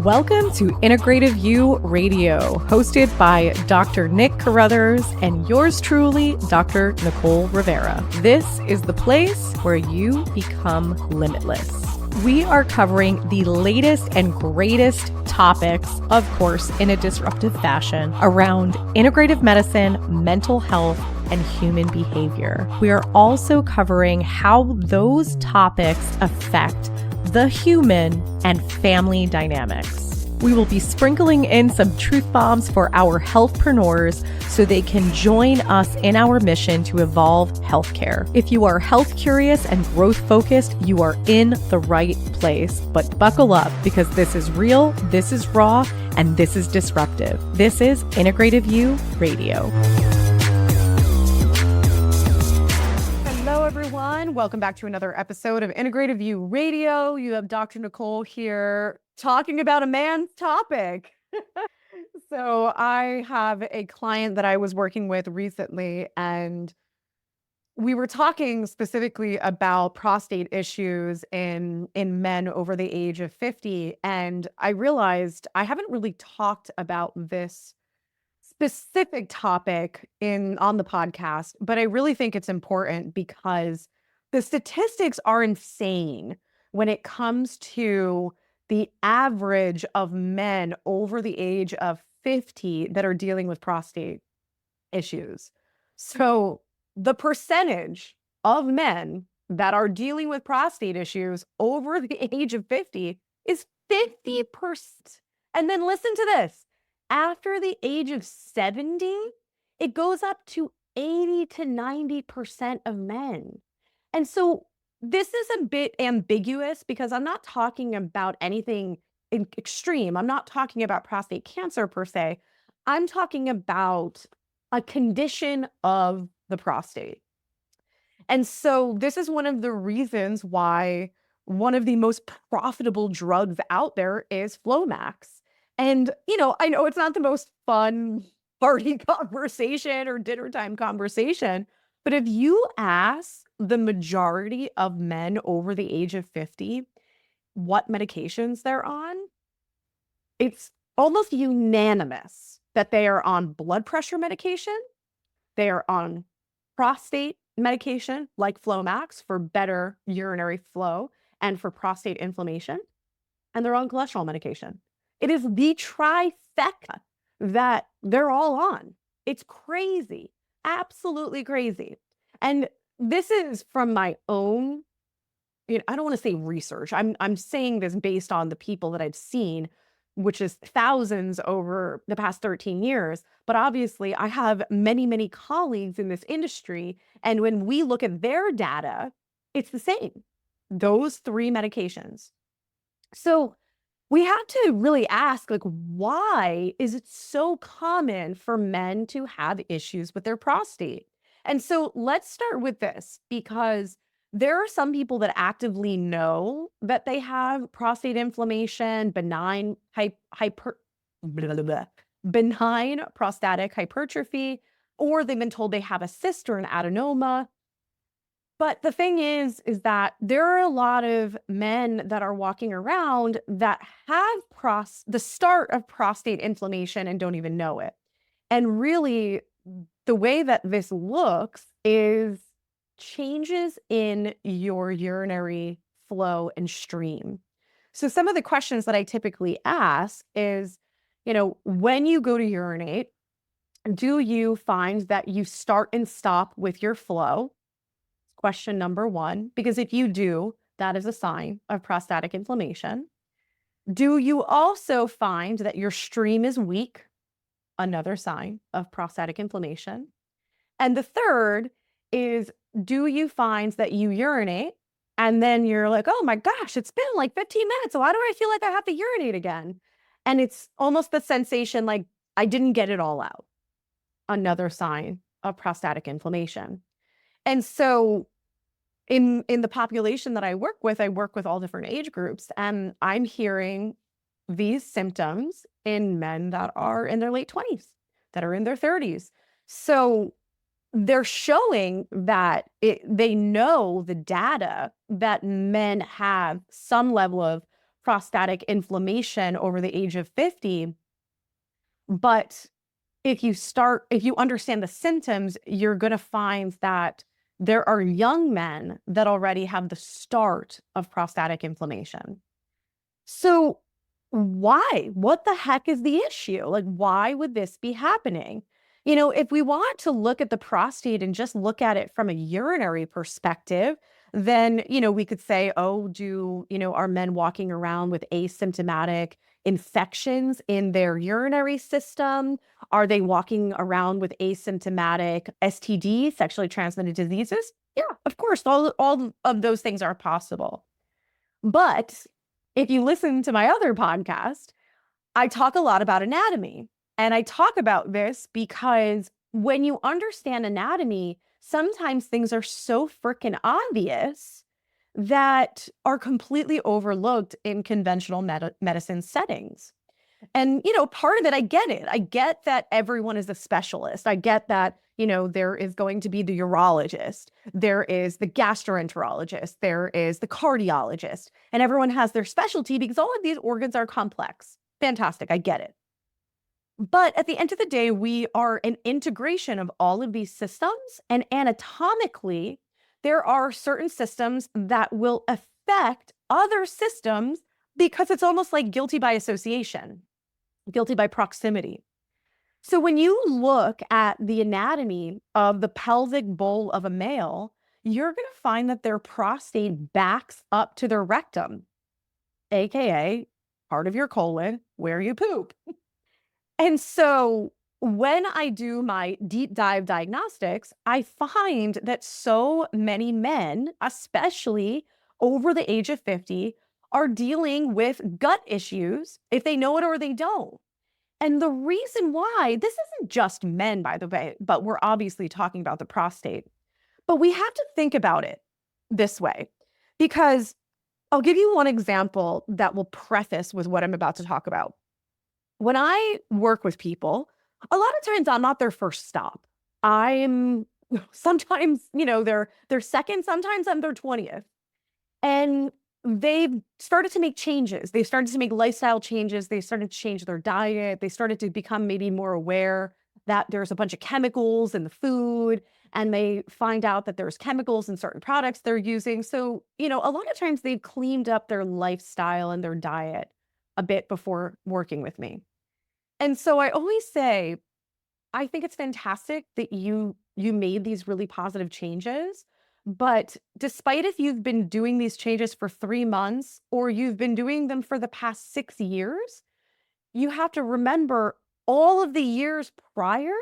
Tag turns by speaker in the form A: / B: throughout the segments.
A: Welcome to Integrative You Radio, hosted by Dr. Nick Carruthers and yours truly, Dr. Nicole Rivera. This is the place where you become limitless. We are covering the latest and greatest topics, of course, in a disruptive fashion around integrative medicine, mental health, and human behavior. We are also covering how those topics affect the human and family dynamics. We will be sprinkling in some truth bombs for our healthpreneurs so they can join us in our mission to evolve healthcare. If you are health curious and growth focused, you are in the right place. But buckle up, because this is real, this is raw, and this is disruptive. This is Integrative You Radio. Everyone, welcome back to another episode of Integrative You Radio. You have Dr. Nicole here talking about a man's topic. So I have a client that I was working with recently, and we were talking specifically about prostate issues in men over the age of 50. And I realized I haven't really talked about this specific topic on the podcast, but I really think it's important because the statistics are insane when it comes to the average of men over the age of 50 that are dealing with prostate issues. So the percentage of men that are dealing with prostate issues over the age of 50 is 50%. And then listen to this. After the age of 70, it goes up to 80 to 90% of men. And so this is a bit ambiguous because I'm not talking about anything extreme. I'm not talking about prostate cancer per se. I'm talking about a condition of the prostate. And so this is one of the reasons why one of the most profitable drugs out there is Flomax. And, I know it's not the most fun party conversation or dinner time conversation, but if you ask the majority of men over the age of 50 what medications they're on, it's almost unanimous that they are on blood pressure medication, they are on prostate medication like Flomax for better urinary flow and for prostate inflammation, and they're on cholesterol medication. It is the trifecta that they're all on. It's crazy, absolutely crazy. And this is from my own, I don't want to say research. I'm saying this based on the people that I've seen, which is thousands over the past 13 years. But obviously, I have many, many colleagues in this industry. And when we look at their data, it's the same. Those three medications. So we have to really ask, why is it so common for men to have issues with their prostate? And so let's start with this, because there are some people that actively know that they have prostate inflammation, benign prostatic hypertrophy, or they've been told they have a cyst or an adenoma. But the thing is that there are a lot of men that are walking around that have the start of prostate inflammation and don't even know it. And really, the way that this looks is changes in your urinary flow and stream. So some of the questions that I typically ask is, when you go to urinate, do you find that you start and stop with your flow? Question number one, because if you do, that is a sign of prostatic inflammation. Do you also find that your stream is weak? Another sign of prostatic inflammation. And the third is, do you find that you urinate and then you're like, oh my gosh, it's been like 15 minutes. So why do I feel like I have to urinate again? And it's almost the sensation like I didn't get it all out. Another sign of prostatic inflammation. And so in the population that I work with all different age groups, and I'm hearing these symptoms in men that are in their late 20s, that are in their 30s. So they're showing that they know the data that men have some level of prostatic inflammation over the age of 50. But if you understand the symptoms, you're going to find that there are young men that already have the start of prostatic inflammation. So why? What the heck is the issue? Like, why would this be happening? If we want to look at the prostate and just look at it from a urinary perspective, then, we could say, oh, are men walking around with asymptomatic infections in their urinary system? Are they walking around with asymptomatic STDs, sexually transmitted diseases? Yeah, of course, all of those things are possible. But if you listen to my other podcast, I talk a lot about anatomy. And I talk about this because when you understand anatomy, sometimes things are so freaking obvious that are completely overlooked in conventional medicine settings. And, part of it, I get it. I get that everyone is a specialist. I get that, there is going to be the urologist, there is the gastroenterologist, there is the cardiologist, and everyone has their specialty because all of these organs are complex. Fantastic. I get it. But at the end of the day, we are an integration of all of these systems. And anatomically, there are certain systems that will affect other systems because it's almost like guilty by association, guilty by proximity. So when you look at the anatomy of the pelvic bowl of a male, you're going to find that their prostate backs up to their rectum, AKA part of your colon where you poop. And so when I do my deep dive diagnostics, I find that so many men, especially over the age of 50, are dealing with gut issues, if they know it or they don't. And the reason why, this isn't just men, by the way, but we're obviously talking about the prostate. But we have to think about it this way, because I'll give you one example that will preface with what I'm about to talk about. When I work with people, a lot of times I'm not their first stop. I'm sometimes, they're second, sometimes I'm their 20th. And they've started to make changes. They started to make lifestyle changes. They started to change their diet. They started to become maybe more aware that there's a bunch of chemicals in the food, and they find out that there's chemicals in certain products they're using. So, a lot of times they've cleaned up their lifestyle and their diet a bit before working with me. And so I always say, I think it's fantastic that you made these really positive changes. But despite if you've been doing these changes for 3 months or you've been doing them for the past 6 years, you have to remember all of the years prior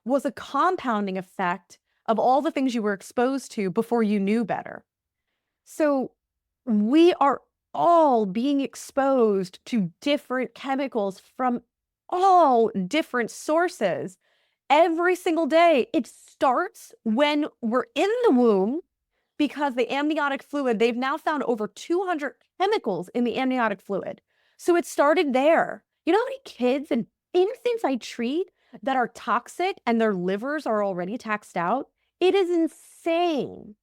A: was a compounding effect of all the things you were exposed to before you knew better. So we are all being exposed to different chemicals from all different sources every single day. It starts when we're in the womb, because the amniotic fluid, they've now found over 200 chemicals in the amniotic fluid. So it started there. You know how many kids and infants I treat that are toxic and their livers are already taxed out? It is insane.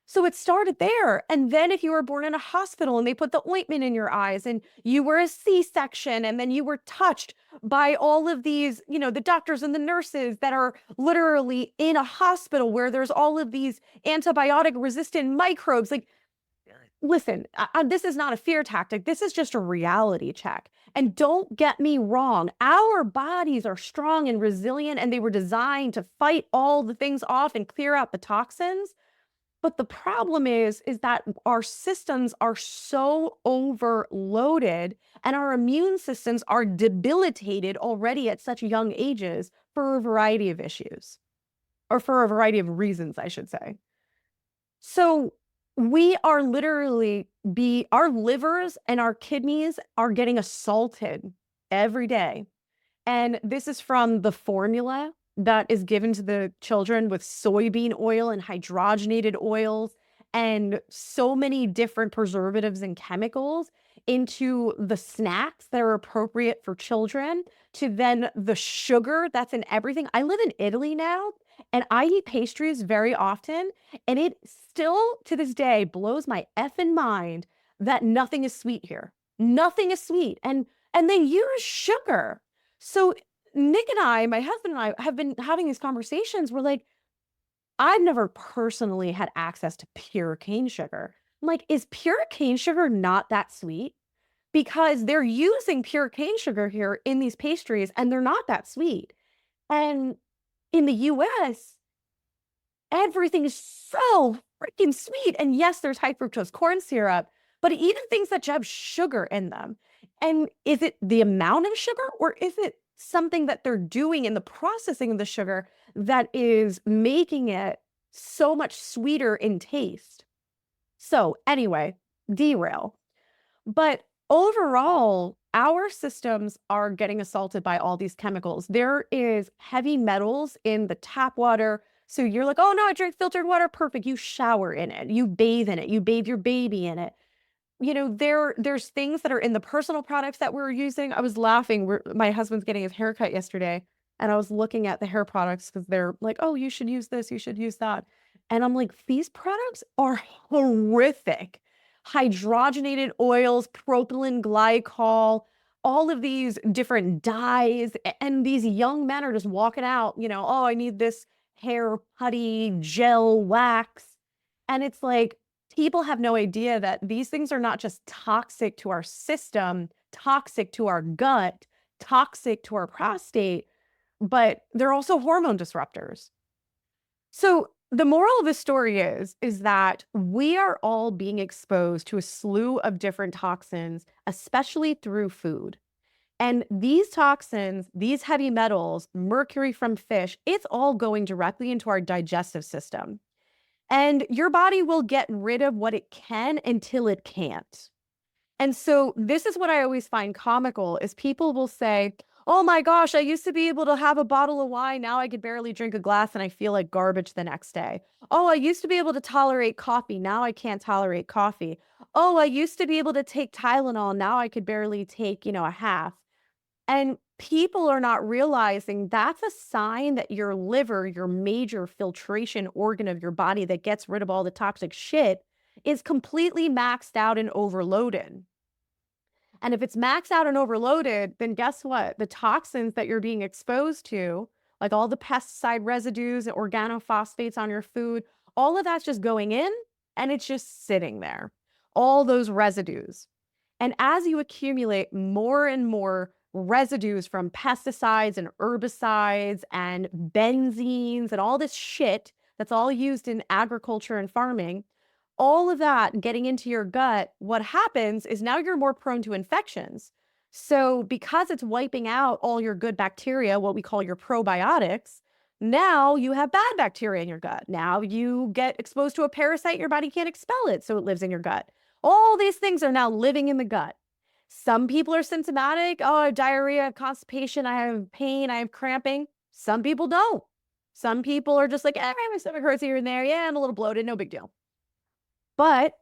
A: So it started there. And then if you were born in a hospital and they put the ointment in your eyes and you were a C-section and then you were touched by all of these, the doctors and the nurses that are literally in a hospital where there's all of these antibiotic resistant microbes. Like, listen, this is not a fear tactic. This is just a reality check. And don't get me wrong. Our bodies are strong and resilient, and they were designed to fight all the things off and clear out the toxins. But the problem is that our systems are so overloaded and our immune systems are debilitated already at such young ages for a variety of issues, or for a variety of reasons, I should say. So we are literally our livers and our kidneys are getting assaulted every day. And this is from the formula that is given to the children with soybean oil and hydrogenated oils and so many different preservatives and chemicals into the snacks that are appropriate for children, to then the sugar that's in everything. I live in Italy now, and I eat pastries very often, and it still to this day blows my effing mind that nothing is sweet here. Nothing is sweet. And they use sugar. So Nick and I, my husband and I, have been having these conversations. We're like, I've never personally had access to pure cane sugar. I'm like, is pure cane sugar not that sweet? Because they're using pure cane sugar here in these pastries and they're not that sweet. And in the US, everything is so freaking sweet. And yes, there's high fructose corn syrup, but even things that have sugar in them. And is it the amount of sugar, or is it something that they're doing in the processing of the sugar that is making it so much sweeter in taste? So anyway, derail. But overall, our systems are getting assaulted by all these chemicals. There is heavy metals in the tap water. So you're like, oh no, I drink filtered water. Perfect. You shower in it. You bathe in it. You bathe your baby in it. You know, there's things that are in the personal products that we're using. I was laughing. My husband's getting his haircut yesterday, and I was looking at the hair products because they're like, oh, you should use this. You should use that. And I'm like, these products are horrific. Hydrogenated oils, propylene glycol, all of these different dyes. And these young men are just walking out, you know, oh, I need this hair putty, gel, wax. And it's like, people have no idea that these things are not just toxic to our system, toxic to our gut, toxic to our prostate, but they're also hormone disruptors. So the moral of the story is that we are all being exposed to a slew of different toxins, especially through food. And these toxins, these heavy metals, mercury from fish, it's all going directly into our digestive system. And your body will get rid of what it can until it can't. And so this is what I always find comical is people will say, oh my gosh, I used to be able to have a bottle of wine. Now I could barely drink a glass and I feel like garbage the next day. Oh, I used to be able to tolerate coffee. Now I can't tolerate coffee. Oh, I used to be able to take Tylenol. Now I could barely take, a half. And people are not realizing that's a sign that your liver, your major filtration organ of your body that gets rid of all the toxic shit, is completely maxed out and overloaded. And if it's maxed out and overloaded, then guess what? The toxins that you're being exposed to, like all the pesticide residues and organophosphates on your food, all of that's just going in and it's just sitting there. All those residues. And as you accumulate more and more residues from pesticides and herbicides and benzenes and all this shit that's all used in agriculture and farming, all of that getting into your gut, what happens is now you're more prone to infections. So because it's wiping out all your good bacteria, what we call your probiotics, now you have bad bacteria in your gut. Now you get exposed to a parasite, your body can't expel it, so it lives in your gut. All these things are now living in the gut. Some people are symptomatic. Oh, I have diarrhea, I have constipation, I have pain, I have cramping. Some people don't. Some people are just like, my stomach hurts here and there. Yeah, I'm a little bloated, no big deal. But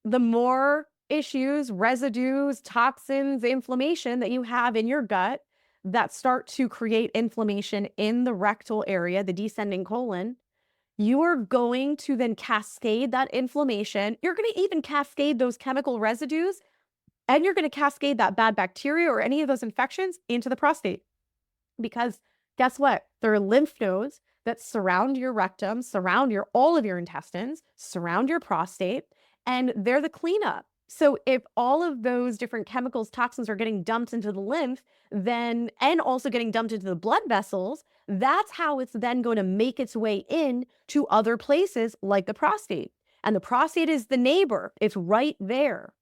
A: the more issues, residues, toxins, inflammation that you have in your gut that start to create inflammation in the rectal area, the descending colon, you are going to then cascade that inflammation. You're going to even cascade those chemical residues, and you're going to cascade that bad bacteria or any of those infections into the prostate. Because guess what? There are lymph nodes that surround your rectum, surround all of your intestines, surround your prostate, and they're the cleanup. So if all of those different chemicals, toxins are getting dumped into the lymph, then, and also getting dumped into the blood vessels, that's how it's then going to make its way in to other places like the prostate. And the prostate is the neighbor. It's right there.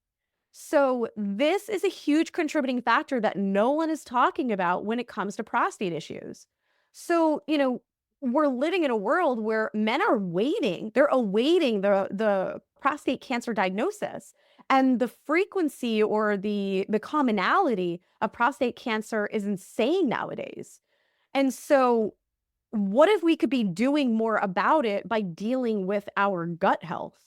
A: So this is a huge contributing factor that no one is talking about when it comes to prostate issues. So, we're living in a world where men are waiting. They're awaiting the prostate cancer diagnosis. And the frequency or the commonality of prostate cancer is insane nowadays. And so what if we could be doing more about it by dealing with our gut health?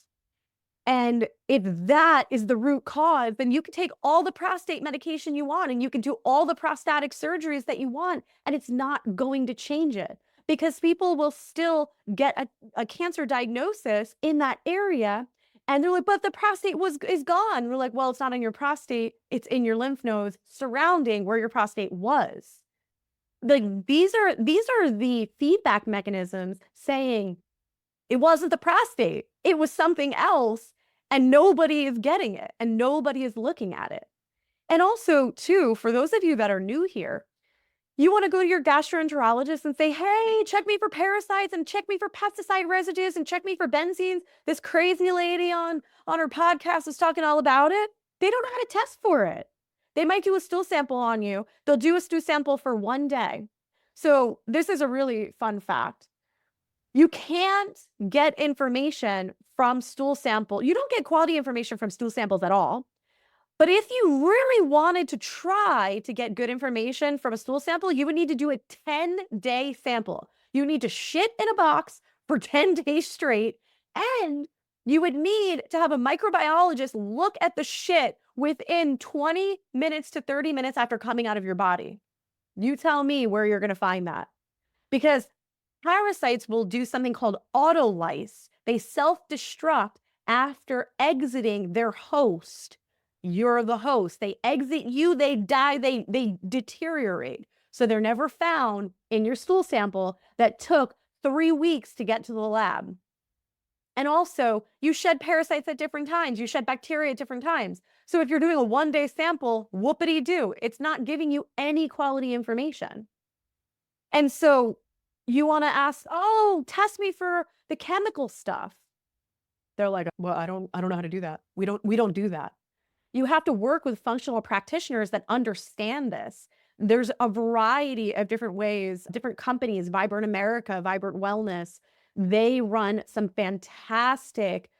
A: And if that is the root cause, then you can take all the prostate medication you want and you can do all the prostatic surgeries that you want, and it's not going to change it because people will still get a cancer diagnosis in that area And they're like, but the prostate is gone. We're like, well, it's not in your prostate. It's in your lymph nodes surrounding where your prostate was. Like these are the feedback mechanisms saying it wasn't the prostate. It was something else. And nobody is getting it and nobody is looking at it. And also, too, for those of you that are new here, you want to go to your gastroenterologist and say, hey, check me for parasites and check me for pesticide residues and check me for benzenes. This crazy lady on her podcast is talking all about it. They don't know how to test for it. They might do a stool sample on you. They'll do a stool sample for 1 day. So this is a really fun fact. You can't get information from stool sample. You don't get quality information from stool samples at all. But if you really wanted to try to get good information from a stool sample, you would need to do a 10-day sample. You need to shit in a box for 10 days straight, and you would need to have a microbiologist look at the shit within 20 minutes to 30 minutes after coming out of your body. You tell me where you're going to find that. Because parasites will do something called autolyse. They self-destruct after exiting their host. You're the host. They exit you, they die, they deteriorate. So they're never found in your stool sample that took 3 weeks to get to the lab. And also, you shed parasites at different times. You shed bacteria at different times. So if you're doing a 1-day sample, whoopity-doo, it's not giving you any quality information. And so you want to ask, oh, test me for the chemical stuff. They're like, well, I don't know how to do that. We don't do that. You have to work with functional practitioners that understand this. There's a variety of different ways, different companies, Vibrant America, Vibrant Wellness, they run some fantastic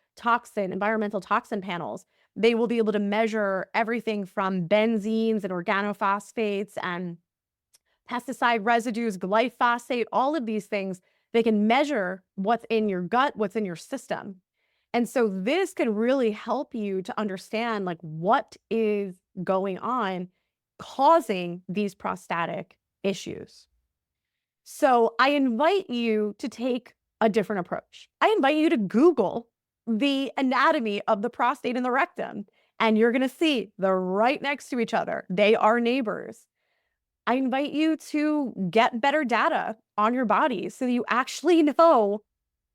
A: environmental toxin panels. They will be able to measure everything from benzenes and organophosphates and pesticide residues, glyphosate, all of these things. They can measure what's in your gut, what's in your system. And so this can really help you to understand like what is going on causing these prostatic issues. So I invite you to take a different approach. I invite you to Google the anatomy of the prostate and the rectum, and you're going to see they're right next to each other. They are neighbors. I invite you to get better data on your body so that you actually know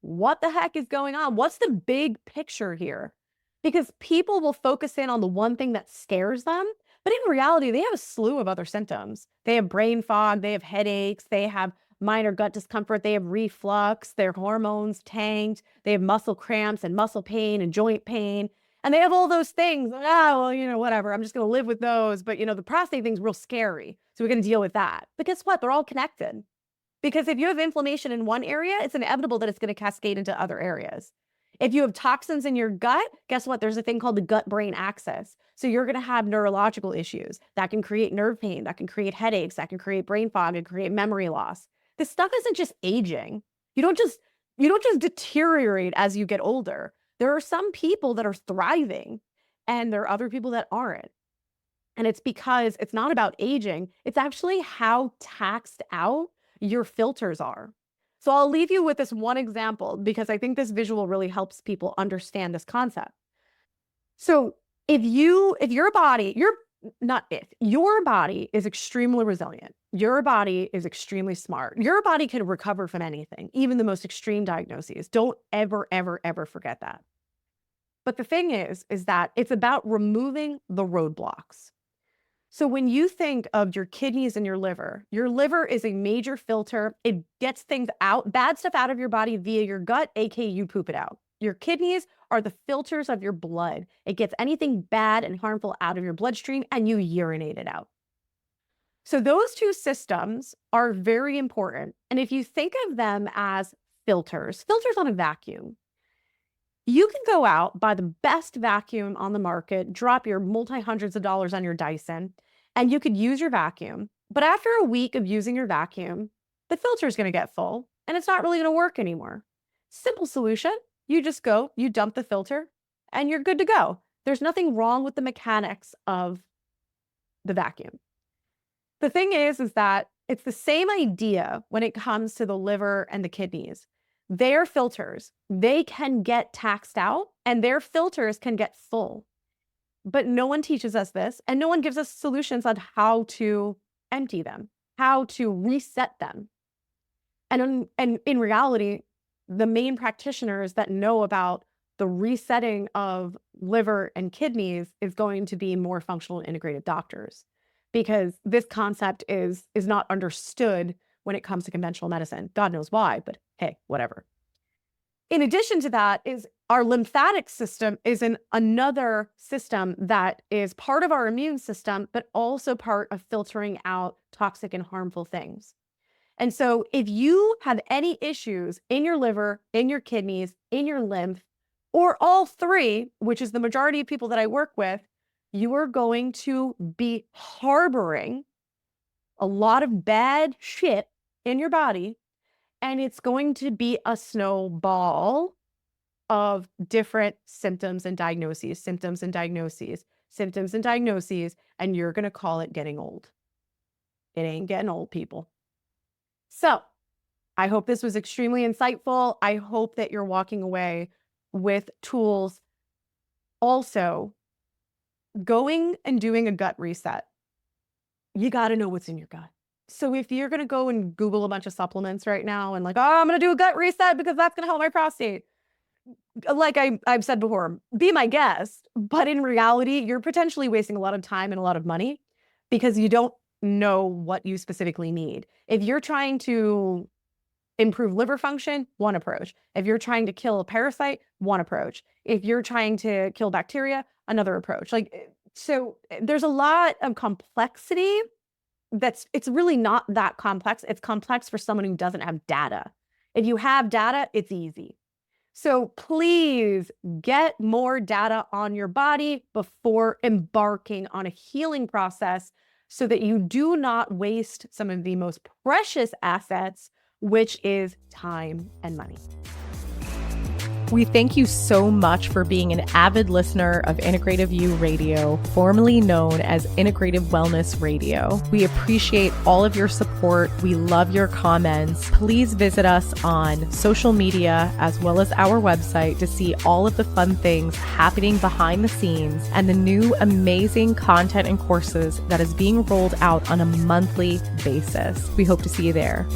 A: what the heck is going on? What's the big picture here? Because people will focus in on the one thing that scares them, but in reality, they have a slew of other symptoms. They have brain fog, they have headaches, they have minor gut discomfort, they have reflux, their hormones tanked, they have muscle cramps and muscle pain and joint pain. And they have all those things. Well, whatever. I'm just going to live with those. But, the prostate thing's real scary. So we're going to deal with that. But guess what? They're all connected. Because if you have inflammation in one area, it's inevitable that it's going to cascade into other areas. If you have toxins in your gut, guess what? There's a thing called the gut-brain axis. So you're going to have neurological issues that can create nerve pain, that can create headaches, that can create brain fog, and create memory loss. This stuff isn't just aging. You don't just deteriorate as you get older. There are some people that are thriving, and there are other people that aren't. And it's because it's not about aging. It's actually how taxed out your filters are. So I'll leave you with this one example because I think this visual really helps people understand this concept. So your body is extremely resilient. Your body is extremely smart. Your body can recover from anything, even the most extreme diagnoses. Don't ever, ever, ever forget that. But the thing is that it's about removing the roadblocks. So when you think of your kidneys and your liver is a major filter. It gets things out, bad stuff out of your body via your gut, aka you poop it out. Your kidneys are the filters of your blood. It gets anything bad and harmful out of your bloodstream and you urinate it out. So those two systems are very important. And if you think of them as filters on a vacuum, you can go out, buy the best vacuum on the market, drop your multi-hundreds of dollars on your Dyson, and you could use your vacuum. But after a week of using your vacuum, the filter is going to get full and it's not really going to work anymore. Simple solution. You just go, you dump the filter and you're good to go. There's nothing wrong with the mechanics of the vacuum. The thing is that it's the same idea when it comes to the liver and the kidneys. their filters, they can get taxed out and their filters can get full. But no one teaches us this, and no one gives us solutions on how to empty them, how to reset them. And in reality, the main practitioners that know about the resetting of liver and kidneys is going to be more functional and integrative doctors, because this concept is not understood when it comes to conventional medicine. God knows why, but hey, whatever. In addition to that, is our lymphatic system is another system that is part of our immune system, but also part of filtering out toxic and harmful things. And so if you have any issues in your liver, in your kidneys, in your lymph, or all three, which is the majority of people that I work with, you are going to be harboring a lot of bad shit in your body, and it's going to be a snowball of different symptoms and diagnoses, and you're going to call it getting old. It ain't getting old, people. So I hope this was extremely insightful. I hope that you're walking away with tools. Also, going and doing a gut reset. You got to know what's in your gut. So if you're going to go and Google a bunch of supplements right now and like, oh, I'm going to do a gut reset because that's going to help my prostate. Like I've said before, be my guest. But in reality, you're potentially wasting a lot of time and a lot of money because you don't know what you specifically need. If you're trying to improve liver function, one approach. If you're trying to kill a parasite, one approach. If you're trying to kill bacteria, another approach. So there's a lot of complexity. It's really not that complex. It's complex for someone who doesn't have data. If you have data, it's easy. So please get more data on your body before embarking on a healing process so that you do not waste some of the most precious assets, which is time and money.
B: We thank you so much for being an avid listener of Integrative You Radio, formerly known as Integrative Wellness Radio. We appreciate all of your support. We love your comments. Please visit us on social media as well as our website to see all of the fun things happening behind the scenes and the new amazing content and courses that is being rolled out on a monthly basis. We hope to see you there.